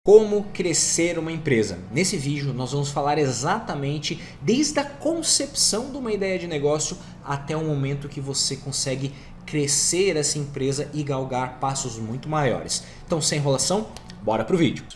Como crescer uma empresa. Nesse vídeo nós vamos falar exatamente desde a concepção de uma ideia de negócio até o momento que você consegue crescer essa empresa e galgar passos muito maiores. Então, sem enrolação, bora pro vídeo.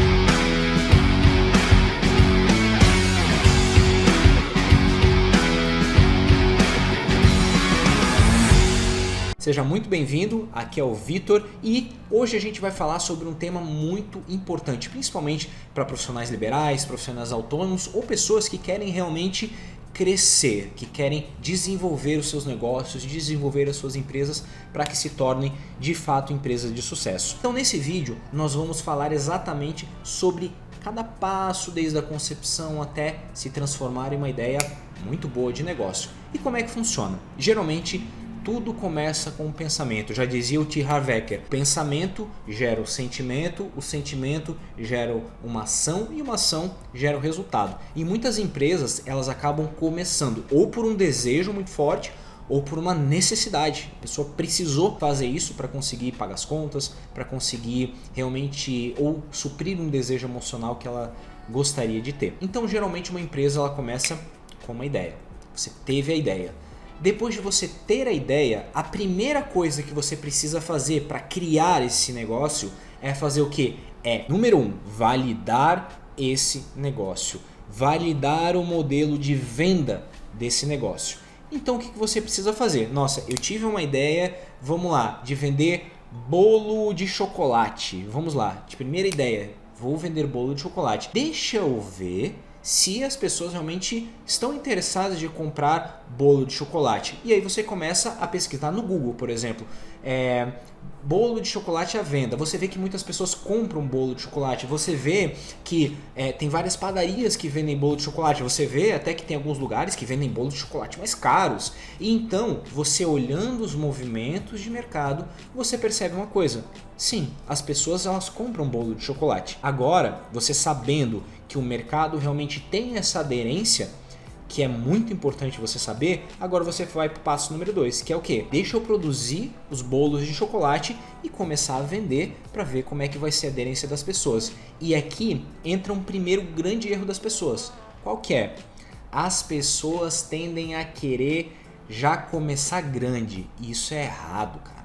Seja muito bem-vindo, aqui é o Vitor e hoje a gente vai falar sobre um tema muito importante, principalmente para profissionais liberais, profissionais autônomos ou pessoas que querem realmente crescer, que querem desenvolver os seus negócios, desenvolver as suas empresas para que se tornem de fato empresas de sucesso. Então nesse vídeo nós vamos falar exatamente sobre cada passo desde a concepção até se transformar em uma ideia muito boa de negócio. E como é que funciona? Geralmente tudo começa com o pensamento, já dizia o T. Harv Eker. Pensamento gera o sentimento gera uma ação e uma ação gera o resultado. E muitas empresas elas acabam começando ou por um desejo muito forte ou por uma necessidade. A pessoa precisou fazer isso para conseguir pagar as contas, para conseguir realmente ou suprir um desejo emocional que ela gostaria de ter. Então geralmente uma empresa ela começa com uma ideia. Você teve a ideia. Depois de você ter a ideia, a primeira coisa que você precisa fazer para criar esse negócio é fazer o quê? Número 1, validar esse negócio. Validar o modelo de venda desse negócio. Então o que você precisa fazer? Nossa, eu tive uma ideia, vamos lá, de vender bolo de chocolate. Vamos lá, de primeira ideia, vou vender bolo de chocolate. Deixa eu ver se as pessoas realmente estão interessadas de comprar bolo de chocolate. E aí você começa a pesquisar no Google, por exemplo, bolo de chocolate à venda. Você vê que muitas pessoas compram bolo de chocolate. Você vê que tem várias padarias que vendem bolo de chocolate. Você vê até que tem alguns lugares que vendem bolo de chocolate mais caros. E então, você olhando os movimentos de mercado, você percebe uma coisa. Sim, as pessoas elas compram bolo de chocolate. Agora, você sabendo que o mercado realmente tem essa aderência, que é muito importante você saber, agora você vai para o passo número 2, que é o quê? Deixa eu produzir os bolos de chocolate e começar a vender para ver como é que vai ser a aderência das pessoas. E aqui entra um primeiro grande erro das pessoas. Qual que é? As pessoas tendem a querer já começar grande. E isso é errado, cara.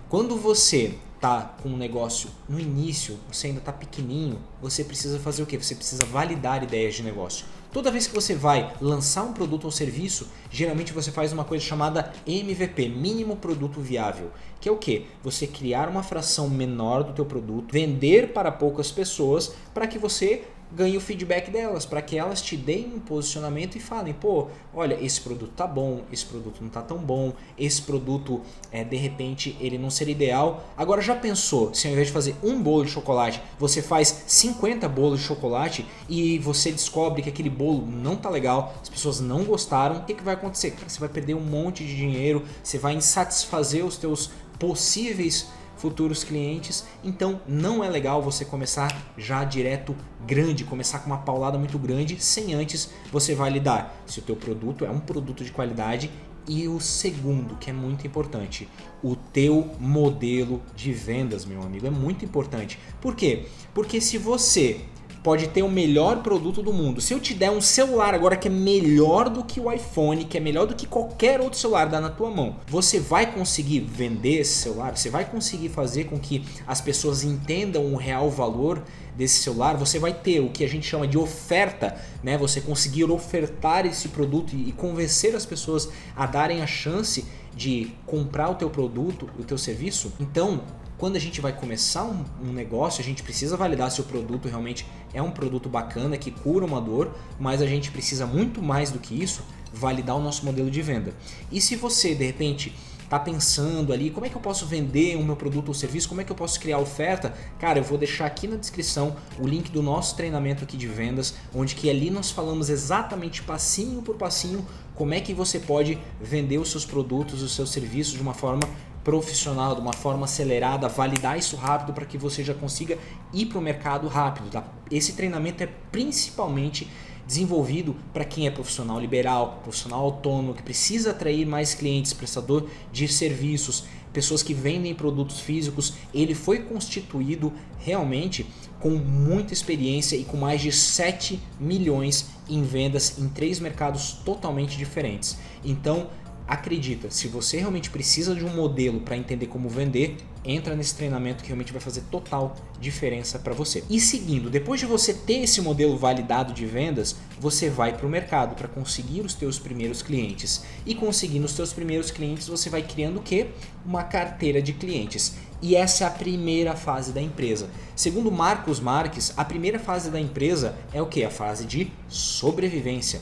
Quando você tá com um negócio no início, você ainda tá pequenininho, você precisa fazer o quê? Você precisa validar ideias de negócio. Toda vez que você vai lançar um produto ou serviço, geralmente você faz uma coisa chamada MVP, mínimo produto viável, que é o quê? Você criar uma fração menor do teu produto, vender para poucas pessoas para que você ganhe o feedback delas, para que elas te deem um posicionamento e falem, pô, olha, esse produto tá bom, esse produto não tá tão bom, esse produto, de repente, ele não seria ideal. Agora já pensou, se ao invés de fazer um bolo de chocolate, você faz 50 bolos de chocolate e você descobre que aquele bolo não tá legal, as pessoas não gostaram, o que vai acontecer? Cara, você vai perder um monte de dinheiro, você vai insatisfazer os teus possíveis futuros clientes, então não é legal você começar já direto grande, começar com uma paulada muito grande, sem antes você validar se o teu produto é um produto de qualidade e o segundo, que é muito importante, o teu modelo de vendas, meu amigo, é muito importante. Por quê? Porque se você pode ter o melhor produto do mundo. Se eu te der um celular agora que é melhor do que o iPhone, que é melhor do que qualquer outro celular dá na tua mão, você vai conseguir vender esse celular? Você vai conseguir fazer com que as pessoas entendam o real valor desse celular? Você vai ter o que a gente chama de oferta, né? Você conseguir ofertar esse produto e convencer as pessoas a darem a chance de comprar o teu produto, o teu serviço? Então, quando a gente vai começar um negócio, a gente precisa validar se o produto realmente é um produto bacana, que cura uma dor, mas a gente precisa muito mais do que isso, validar o nosso modelo de venda. E se você, de repente, está pensando ali, como é que eu posso vender o meu produto ou serviço, como é que eu posso criar oferta? Cara, eu vou deixar aqui na descrição o link do nosso treinamento aqui de vendas, onde que ali nós falamos exatamente passinho por passinho como é que você pode vender os seus produtos, os seus serviços de uma forma profissional, de uma forma acelerada, validar isso rápido para que você já consiga ir para o mercado rápido. Tá? Esse treinamento é principalmente desenvolvido para quem é profissional liberal, profissional autônomo, que precisa atrair mais clientes, prestador de serviços, pessoas que vendem produtos físicos. Ele foi constituído realmente com muita experiência e com mais de 7 milhões em vendas em 3 mercados totalmente diferentes. Então, acredita, se você realmente precisa de um modelo para entender como vender, entra nesse treinamento que realmente vai fazer total diferença para você. E seguindo, depois de você ter esse modelo validado de vendas, você vai para o mercado para conseguir os teus primeiros clientes. E conseguindo os teus primeiros clientes, você vai criando o quê? Uma carteira de clientes. E essa é a primeira fase da empresa. Segundo Marcos Marques, a primeira fase da empresa é o quê? A fase de sobrevivência.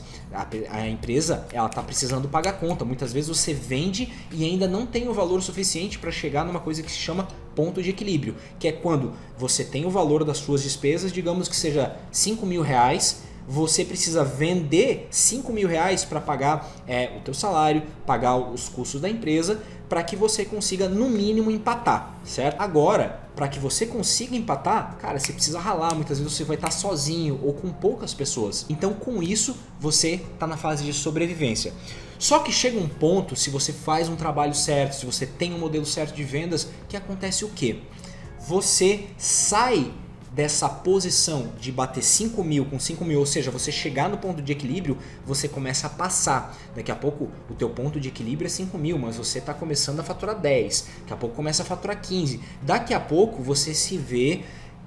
A empresa está precisando pagar conta. Muitas vezes você vende e ainda não tem o valor suficiente para chegar numa coisa que se chama ponto de equilíbrio, que é quando você tem o valor das suas despesas, digamos que seja 5 mil reais, você precisa vender 5 mil reais para pagar o teu salário, pagar os custos da empresa, para que você consiga no mínimo empatar, certo? Agora, para que você consiga empatar, cara, você precisa ralar, muitas vezes você vai estar sozinho ou com poucas pessoas. Então, com isso, você está na fase de sobrevivência. Só que chega um ponto, se você faz um trabalho certo, se você tem um modelo certo de vendas, que acontece o quê? Você sai dessa posição de bater 5 mil com 5 mil, ou seja, você chegar no ponto de equilíbrio, você começa a passar. Daqui a pouco o teu ponto de equilíbrio é 5 mil, mas você está começando a faturar 10, daqui a pouco começa a faturar 15, daqui a pouco você se vê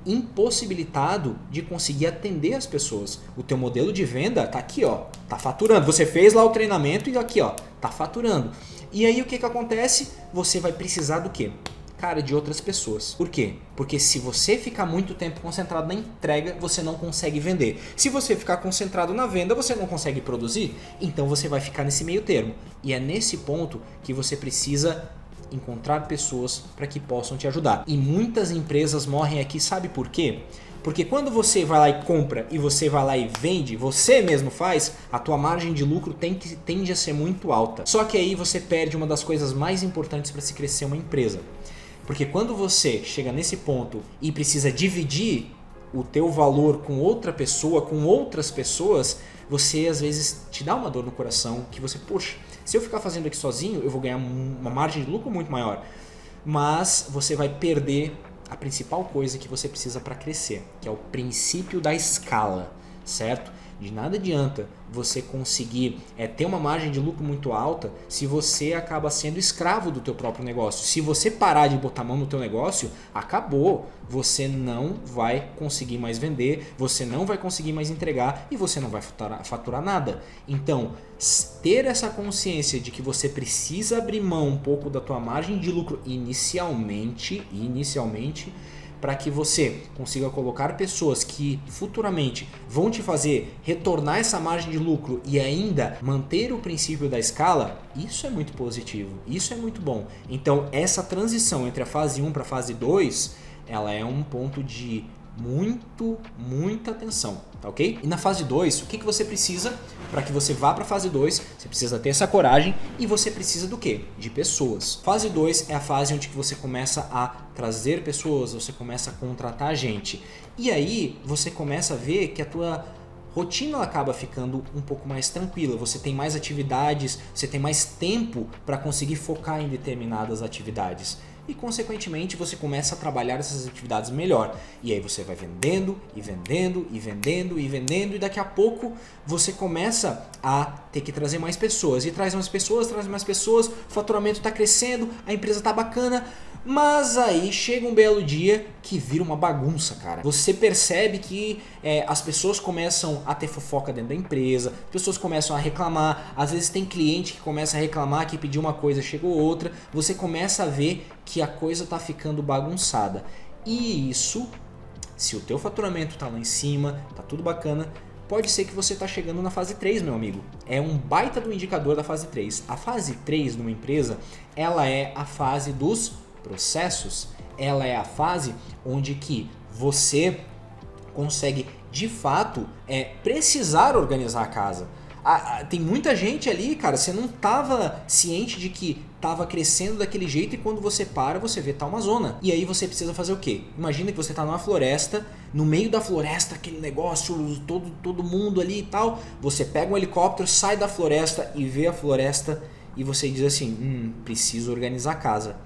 impossibilitado de conseguir atender as pessoas. O teu modelo de venda tá aqui, ó, tá faturando. Você fez lá o treinamento e aqui, ó, tá faturando. E aí o que acontece? Você vai precisar do quê? Cara, de outras pessoas. Por quê? Porque se você ficar muito tempo concentrado na entrega, você não consegue vender. Se você ficar concentrado na venda, você não consegue produzir. Então você vai ficar nesse meio termo. E é nesse ponto que você precisa encontrar pessoas para que possam te ajudar. E muitas empresas morrem aqui, sabe por quê? Porque quando você vai lá e compra e você vai lá e vende, você mesmo faz, a tua margem de lucro tende a ser muito alta. Só que aí você perde uma das coisas mais importantes para se crescer uma empresa. Porque quando você chega nesse ponto e precisa dividir o teu valor com outra pessoa, com outras pessoas, você às vezes te dá uma dor no coração que você, poxa, se eu ficar fazendo aqui sozinho, eu vou ganhar uma margem de lucro muito maior. Mas você vai perder a principal coisa que você precisa para crescer, que é o princípio da escala, certo? De nada adianta você conseguir ter uma margem de lucro muito alta se você acaba sendo escravo do teu próprio negócio. Se você parar de botar a mão no teu negócio, acabou. Você não vai conseguir mais vender, você não vai conseguir mais entregar e você não vai faturar nada. Então, ter essa consciência de que você precisa abrir mão um pouco da tua margem de lucro inicialmente, para que você consiga colocar pessoas que futuramente vão te fazer retornar essa margem de lucro e ainda manter o princípio da escala, isso é muito positivo, isso é muito bom. Então essa transição entre a fase 1 para a fase 2, ela é um ponto de muita atenção, tá ok? E na fase 2, o que você precisa para que você vá para a fase 2? Você precisa ter essa coragem e você precisa do quê? De pessoas. Fase 2 é a fase onde você começa a trazer pessoas, você começa a contratar gente. E aí você começa a ver que a tua rotina acaba ficando um pouco mais tranquila, você tem mais atividades, você tem mais tempo para conseguir focar em determinadas atividades. E consequentemente você começa a trabalhar essas atividades melhor. E aí você vai vendendo e daqui a pouco você começa a ter que trazer mais pessoas. E traz mais pessoas, o faturamento está crescendo, a empresa está bacana, mas aí chega um belo dia que vira uma bagunça, cara. Você percebe que as pessoas começam a ter fofoca dentro da empresa, as pessoas começam a reclamar, às vezes tem cliente que começa a reclamar que pediu uma coisa, chegou outra, você começa a ver que a coisa tá ficando bagunçada. E isso, se o teu faturamento tá lá em cima, tá tudo bacana, pode ser que você tá chegando na fase 3, meu amigo. É um baita do indicador da fase 3. A fase 3 numa empresa, ela é a fase dos processos. Ela é a fase onde que você consegue, de fato, precisar organizar a casa. Tem muita gente ali, cara, você não estava ciente de que estava crescendo daquele jeito e quando você para, você vê tá uma zona. E aí você precisa fazer o quê? Imagina que você está numa floresta, no meio da floresta, aquele negócio, todo mundo ali e tal. Você pega um helicóptero, sai da floresta e vê a floresta e você diz assim, preciso organizar a casa.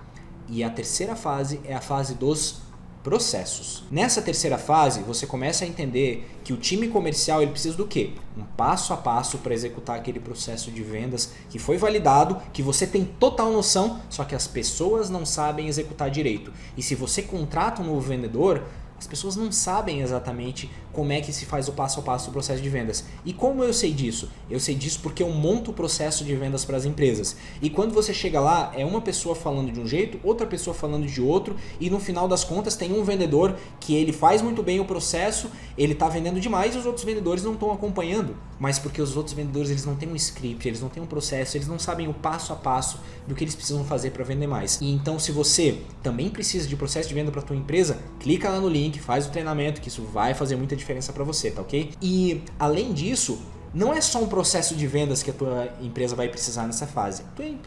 E a terceira fase é a fase dos processos. Nessa terceira fase, você começa a entender que o time comercial ele precisa do quê? Um passo a passo para executar aquele processo de vendas que foi validado, que você tem total noção, só que as pessoas não sabem executar direito. E se você contrata um novo vendedor, as pessoas não sabem exatamente como é que se faz o passo a passo do processo de vendas. E como eu sei disso? Eu sei disso porque eu monto o processo de vendas para as empresas. E quando você chega lá, é uma pessoa falando de um jeito, outra pessoa falando de outro, e no final das contas tem um vendedor que ele faz muito bem o processo, ele está vendendo demais e os outros vendedores não estão acompanhando. Mas porque os outros vendedores eles não têm um script, eles não têm um processo, eles não sabem o passo a passo do que eles precisam fazer para vender mais. E então se você também precisa de processo de venda para a tua empresa, clica lá no link, faz o treinamento, que isso vai fazer muita diferença para você, tá ok? E além disso, não é só um processo de vendas que a tua empresa vai precisar nessa fase.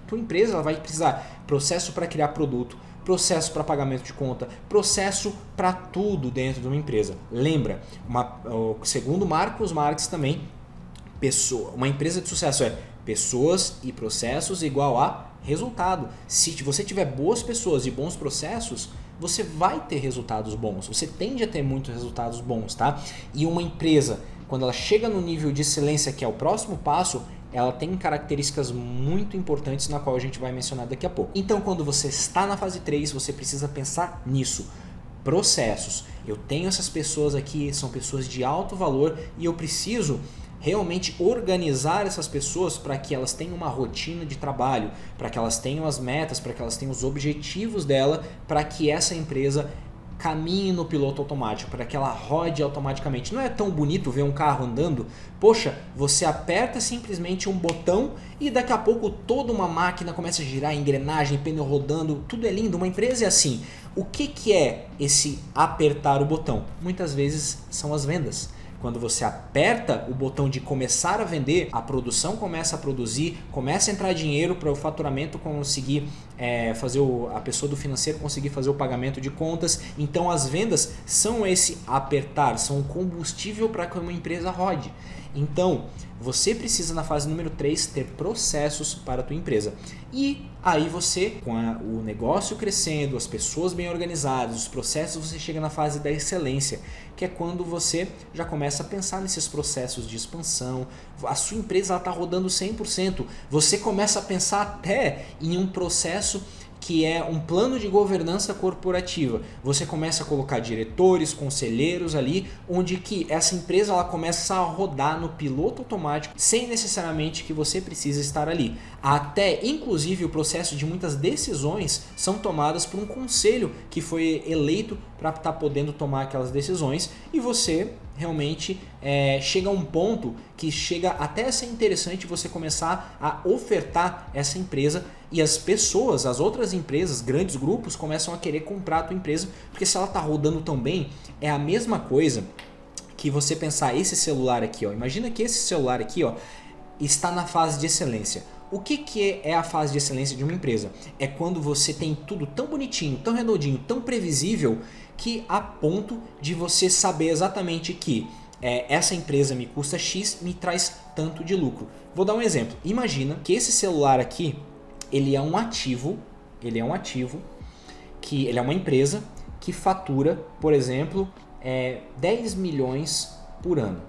Tua empresa ela vai precisar processo para criar produto, processo para pagamento de conta, processo para tudo dentro de uma empresa. Lembra, segundo Marcos Marques também, uma empresa de sucesso é pessoas e processos igual a resultado. Se você tiver boas pessoas e bons processos, você vai ter resultados bons. Você tende a ter muitos resultados bons, tá? E uma empresa, quando ela chega no nível de excelência, que é o próximo passo, ela tem características muito importantes na qual a gente vai mencionar daqui a pouco. Então, quando você está na fase 3, você precisa pensar nisso. Processos. Eu tenho essas pessoas aqui, são pessoas de alto valor e eu preciso realmente organizar essas pessoas para que elas tenham uma rotina de trabalho, para que elas tenham as metas, para que elas tenham os objetivos dela, para que essa empresa caminhe no piloto automático, para que ela rode automaticamente. Não é tão bonito ver um carro andando? Poxa, você aperta simplesmente um botão e daqui a pouco toda uma máquina começa a girar, engrenagem, pneu rodando, tudo é lindo. Uma empresa é assim. O que é esse apertar o botão? Muitas vezes são as vendas. Quando você aperta o botão de começar a vender, a produção começa a produzir, começa a entrar dinheiro para o faturamento conseguir fazer a pessoa do financeiro conseguir fazer o pagamento de contas. Então as vendas são esse apertar, são o combustível para que uma empresa rode. Então você precisa na fase número 3 ter processos para a tua empresa. E aí você, com o negócio crescendo, as pessoas bem organizadas, os processos, você chega na fase da excelência, que é quando você já começa a pensar nesses processos de expansão, a sua empresa está rodando 100%, você começa a pensar até em um processo que é um plano de governança corporativa. Você começa a colocar diretores, conselheiros ali, onde que essa empresa ela começa a rodar no piloto automático, sem necessariamente que você precise estar ali. Até, inclusive, o processo de muitas decisões são tomadas por um conselho que foi eleito para estar podendo tomar aquelas decisões e você realmente chega a um ponto que chega até a ser interessante você começar a ofertar essa empresa e as pessoas, as outras empresas, grandes grupos começam a querer comprar a tua empresa, porque se ela está rodando tão bem, é a mesma coisa que você pensar esse celular aqui, ó. Imagina que esse celular aqui, ó, está na fase de excelência. O que é a fase de excelência de uma empresa? É quando você tem tudo tão bonitinho, tão redondinho, tão previsível, que a ponto de você saber exatamente que essa empresa me custa X, me traz tanto de lucro. Vou dar um exemplo. Imagina que esse celular aqui, ele é um ativo, que ele é uma empresa que fatura, por exemplo, 10 milhões por ano.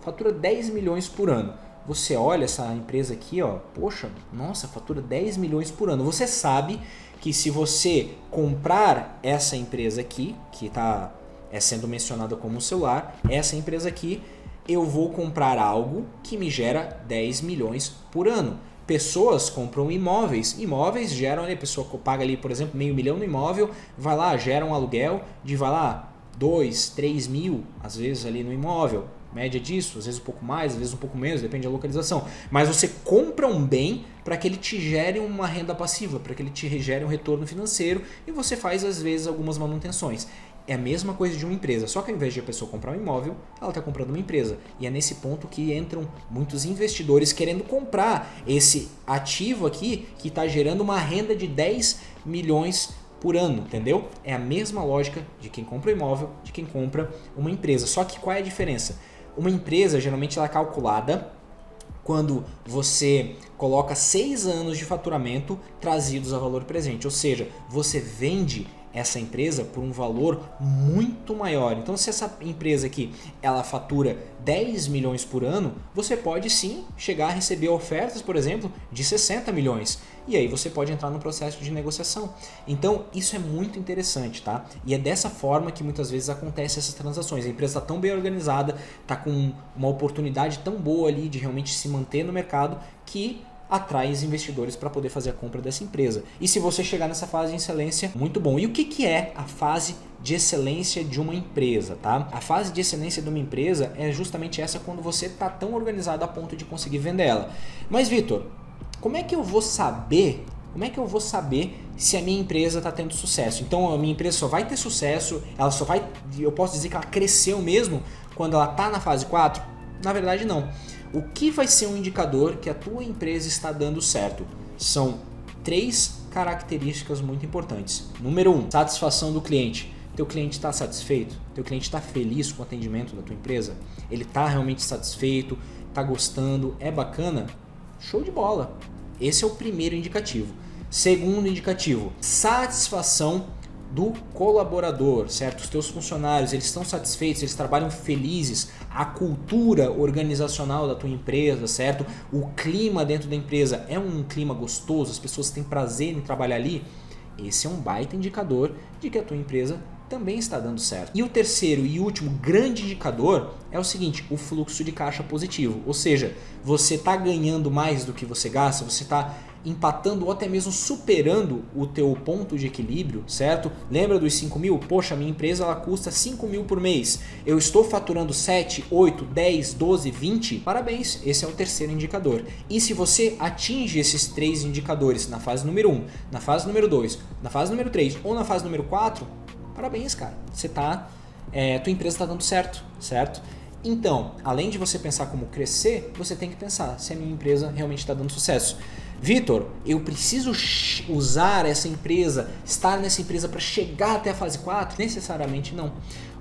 Fatura 10 milhões por ano. Você olha essa empresa aqui, ó, poxa, nossa, fatura 10 milhões por ano. Você sabe que se você comprar essa empresa aqui, que está sendo mencionada como um celular, essa empresa aqui, eu vou comprar algo que me gera 10 milhões por ano. Pessoas compram imóveis geram, a pessoa paga ali, por exemplo, meio milhão no imóvel, vai lá, gera um aluguel de, 2, 3 mil, às vezes ali no imóvel. Média disso, às vezes um pouco mais, às vezes um pouco menos, depende da localização. Mas você compra um bem para que ele te gere uma renda passiva, para que ele te gere um retorno financeiro e você faz às vezes algumas manutenções. É a mesma coisa de uma empresa, só que ao invés de a pessoa comprar um imóvel, ela está comprando uma empresa. E é nesse ponto que entram muitos investidores querendo comprar esse ativo aqui que está gerando uma renda de 10 milhões por ano, entendeu? É a mesma lógica de quem compra um imóvel, de quem compra uma empresa. Só que qual é a diferença? Uma empresa, geralmente, ela é calculada quando você coloca 6 anos de faturamento trazidos a valor presente, ou seja, você vende essa empresa por um valor muito maior. Então, se essa empresa aqui ela fatura 10 milhões por ano, você pode sim chegar a receber ofertas, por exemplo, de 60 milhões. E aí você pode entrar no processo de negociação. Então, isso é muito interessante, tá? E é dessa forma que muitas vezes acontecem essas transações. A empresa está tão bem organizada, está com uma oportunidade tão boa ali de realmente se manter no mercado que atrai os investidores para poder fazer a compra dessa empresa. E se você chegar nessa fase de excelência, muito bom. E o que é a fase de excelência de uma empresa, tá? A fase de excelência de uma empresa é justamente essa quando você está tão organizado a ponto de conseguir vender ela. Mas, Vitor, como é que eu vou saber se a minha empresa está tendo sucesso? Então, a minha empresa só vai ter sucesso, eu posso dizer que ela cresceu mesmo quando ela está na fase 4? Na verdade, não. O que vai ser um indicador que a tua empresa está dando certo? São 3 características muito importantes. Número 1, satisfação do cliente. Teu cliente está satisfeito? Teu cliente está feliz com o atendimento da tua empresa? Ele está realmente satisfeito? Está gostando? É bacana? Show de bola! Esse é o primeiro indicativo. Segundo indicativo, satisfação do colaborador, certo? Os teus funcionários, eles estão satisfeitos, eles trabalham felizes, a cultura organizacional da tua empresa, certo? O clima dentro da empresa é um clima gostoso, as pessoas têm prazer em trabalhar ali. Esse é um baita indicador de que a tua empresa também está dando certo. E o terceiro e último grande indicador é o seguinte, o fluxo de caixa positivo, ou seja, você está ganhando mais do que você gasta, você está empatando ou até mesmo superando o teu ponto de equilíbrio, certo? Lembra dos 5 mil? Poxa, minha empresa ela custa 5 mil por mês. Eu estou faturando 7, 8, 10, 12, 20? Parabéns, esse é o terceiro indicador. E se você atinge esses 3 indicadores na fase número 1, na fase número 2, na fase número 3 ou na fase número 4, parabéns, cara. Tua empresa está dando certo, certo? Então, além de você pensar como crescer, você tem que pensar se a minha empresa realmente está dando sucesso. Vitor, eu preciso usar essa empresa, estar nessa empresa para chegar até a fase 4? Necessariamente não.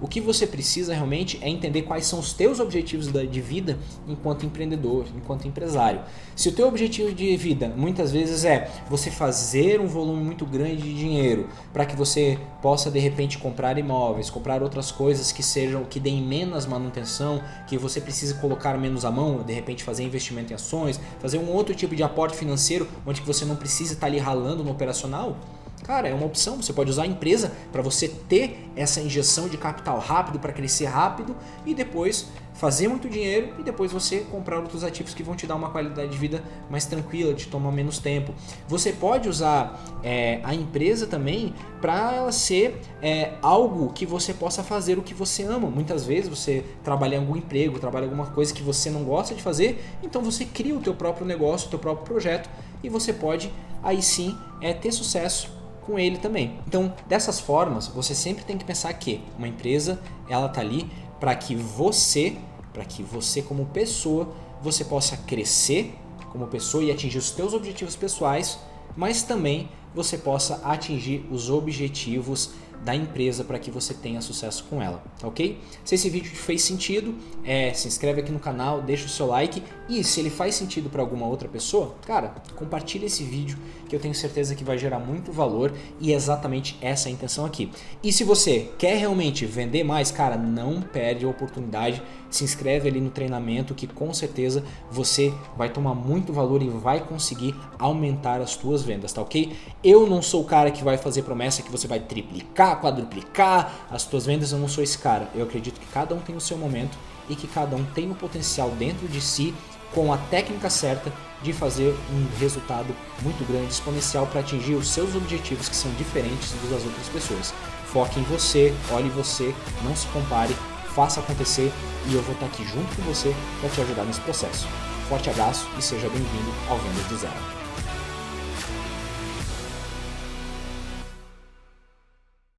O que você precisa realmente é entender quais são os teus objetivos de vida enquanto empreendedor, enquanto empresário. Se o teu objetivo de vida muitas vezes é você fazer um volume muito grande de dinheiro para que você possa de repente comprar imóveis, comprar outras coisas que deem menos manutenção, que você precise colocar menos a mão, de repente fazer investimento em ações, fazer um outro tipo de aporte financeiro onde você não precisa estar ali ralando no operacional, cara, é uma opção. Você pode usar a empresa para você ter essa injeção de capital rápido, para crescer rápido e depois fazer muito dinheiro e depois você comprar outros ativos que vão te dar uma qualidade de vida mais tranquila, te tomar menos tempo. Você pode usar a empresa também para ela ser algo que você possa fazer o que você ama. Muitas vezes você trabalha em algum emprego, trabalha em alguma coisa que você não gosta de fazer, então você cria o teu próprio negócio, o teu próprio projeto e você pode aí sim ter sucesso com ele também. Então, dessas formas, você sempre tem que pensar que uma empresa, ela tá ali para que você como pessoa, você possa crescer como pessoa e atingir os teus objetivos pessoais, mas também você possa atingir os objetivos da empresa para que você tenha sucesso com ela, ok? Se esse vídeo te fez sentido, se inscreve aqui no canal, deixa o seu like e se ele faz sentido para alguma outra pessoa, cara, compartilha esse vídeo que eu tenho certeza que vai gerar muito valor e é exatamente essa a intenção aqui. E se você quer realmente vender mais, cara, não perde a oportunidade, se inscreve ali no treinamento que com certeza você vai tomar muito valor e vai conseguir aumentar as tuas vendas, tá ok? Eu não sou o cara que vai fazer promessa que você vai triplicar, quadruplicar as tuas vendas, eu não sou esse cara. Eu acredito que cada um tem o seu momento e que cada um tem o potencial dentro de si com a técnica certa de fazer um resultado muito grande, exponencial para atingir os seus objetivos que são diferentes dos das outras pessoas. Foque em você, olhe você, não se compare, faça acontecer e eu vou estar aqui junto com você para te ajudar nesse processo. Forte abraço e seja bem-vindo ao Vendas do Zero.